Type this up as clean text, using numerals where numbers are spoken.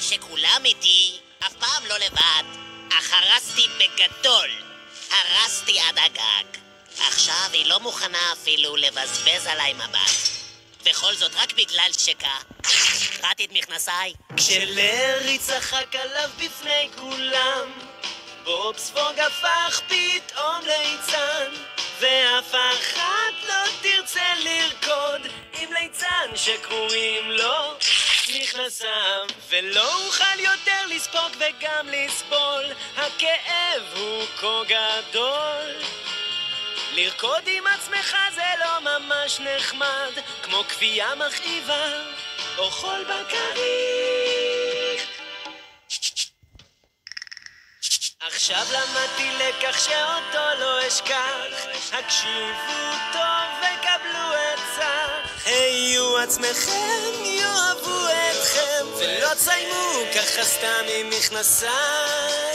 שכולם איתי, אף פעם לא לבד. אך הרסתי בגדול. הרסתי עד הגג. עכשיו היא לא מוכנה אפילו לבזבז עליי מבט. וכל זאת רק בגלל קראתי את מכנסיי. כשלארי צחק עליו בפני כולם, בובספוג הפך פתאום ליצן, ואף אחת לא תרצה לרקוד עם ליצן שקרויים לו מכנסיו. ולא אוכל יותר לספוג וגם לסבול, הכאב הוא כה גדול. לרקוד עם עצמך זה לא ממש נחמד, כמו כפייה מכאיבה או חול בכריך. עכשיו למדתי לקח שאותו לא אשכח, הקשיבו טוב וקבלו עצה. היו עצמכם, יאהבו אתכם, ולא תסיימו ככה סתם עם מכנסיים.